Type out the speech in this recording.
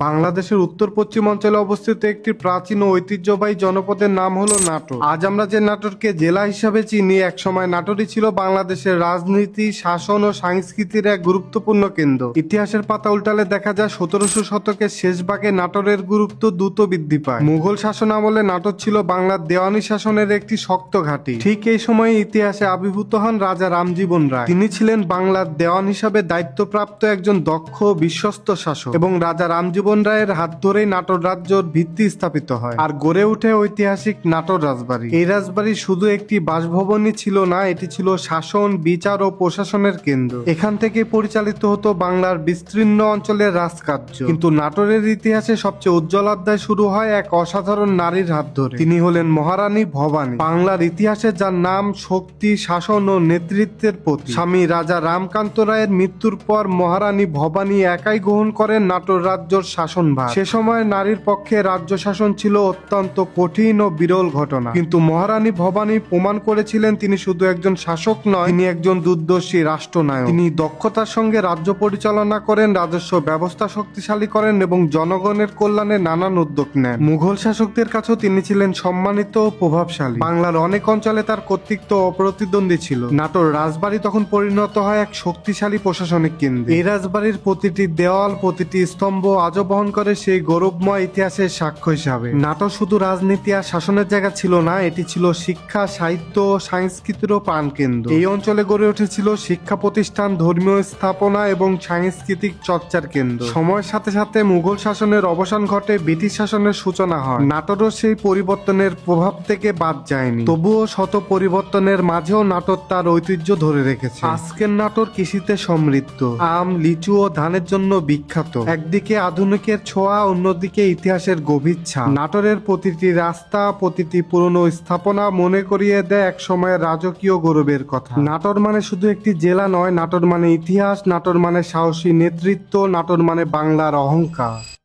বাংলাদেশের উত্তর পশ্চিম অঞ্চলে অবস্থিত একটি প্রাচীন ও ঐতিহ্যবাহী জনপদের নাম হলো নাটোর। আজ আমরা যে নাটোরকে জেলা হিসাবে চিনি, একসময় নাটোরই ছিল বাংলাদেশের রাজনীতি, শাসন ও সংস্কৃতির এক গুরুত্বপূর্ণ কেন্দ্র। ইতিহাসের পাতা উল্টালে দেখা যায় 1700 শতকের শেষ ভাগে নাটোরের গুরুত্ব দ্রুত বৃদ্ধি পায়। মুঘল শাসন আমলে নাটোর ছিল বাংলার দেওয়ানি শাসনের একটি শক্ত ঘাঁটি। ঠিক এই সময়ে ইতিহাসে আবির্ভূত হন রাজা রামজীবন রায়। তিনি ছিলেন বাংলার দেওয়ান হিসাবে দায়িত্বপ্রাপ্ত একজন দক্ষ বিশ্বস্ত শাসক এবং রাজা রামজীবন রায়ের হাত ধরেই নাটোর রাজ্যের ভিত্তি স্থাপিত হয় আর গড়ে ওঠে ঐতিহাসিক নাটোর রাজবাড়ি। এই রাজবাড়ি শুধু একটি বাসভবনই ছিল না, এটি ছিল শাসন, বিচার ও প্রশাসনের কেন্দ্র। এখান থেকে পরিচালিত হতো বাংলার বিস্তীর্ণ অঞ্চলের রাজকার্য। কিন্তু নাটোরের ইতিহাসে সবচেয়ে উজ্জ্বল অধ্যায় শুরু হয় এক অসাধারণ নারীর হাত ধরে। তিনি হলেন মহারানী ভবানী। বাংলার ইতিহাসে যার নাম শক্তি, শাসন ও নেতৃত্বের প্রতীক। স্বামী রাজা রামকান্ত রায়ের মৃত্যুর পর মহারানী ভবানী একাই গ্রহণ করেন নাটোর রাজ্যের শাসনভার। সে সময় নারীর পক্ষে রাজ্য শাসন ছিল অত্যন্ত কঠিন ও বিরল ঘটনা, কিন্তু মহারানী ভবানী প্রমাণ করেছিলেন তিনি শুধু একজন শাসক নয়, তিনি একজন দূরদর্শী রাষ্ট্রনায়ক। তিনি দক্ষতার সঙ্গে রাজ্য পরিচালনা করেন, রাজস্ব ব্যবস্থা শক্তিশালী করেন এবং জনগণের কল্যাণে নানান উদ্যোগ নেন। মুঘল শাসকদের কাছেও তিনি ছিলেন সম্মানিত ও প্রভাবশালী। বাংলার অনেক অঞ্চলে তার কর্তৃত্ব অপ্রতিদ্বন্দ্বী ছিল। নাটোর রাজবাড়ি তখন পরিণত হয় এক শক্তিশালী প্রশাসনিক কেন্দ্রে। এই রাজবাড়ির প্রতিটি দেওয়াল, প্রতিটি স্তম্ভ আজও বহন করে সেই গৌরবময় ইতিহাসের সাক্ষ্য হিসাবে। নাটোর শুধু রাজনীতি আর শাসনের জায়গা ছিল না, এটি ছিল শিক্ষা, সাহিত্য ও সংস্কৃতিরও প্রাণকেন্দ্র। এই অঞ্চলে গড়ে উঠেছিল শিক্ষা প্রতিষ্ঠান, ধর্মীয় স্থাপনা এবং সাংস্কৃতিক চর্চার কেন্দ্র। সময়ের সাথে সাথে মুঘল শাসনের অবসান ঘটে, ব্রিটিশ শাসনের সূচনা হয়। নাটোরও সেই পরিবর্তনের প্রভাব থেকে বাদ যায়নি। তবুও শত পরিবর্তনের মাঝেও নাটোর তার ঐতিহ্য ধরে রেখেছে। আজকের নাটোর কৃষিতে সমৃদ্ধ, আম, লিচু ও ধানের জন্য বিখ্যাত। একদিকে আধুনিকের ছোঁয়া, অন্যদিকে ইতিহাসের গভীর ছাপ। নাটোরের প্রতিটি রাস্তা, প্রতিটি পুরনো স্থাপনা মনে করিয়ে দেয় এক সময়ের রাজকীয় গৌরবের কথা। নাটোর মানে শুধু একটি জেলা নয়, নাটোর মানে ইতিহাস, নাটোর মানে সাহসী নেতৃত্ব, নাটোর মানে বাংলার অহংকার।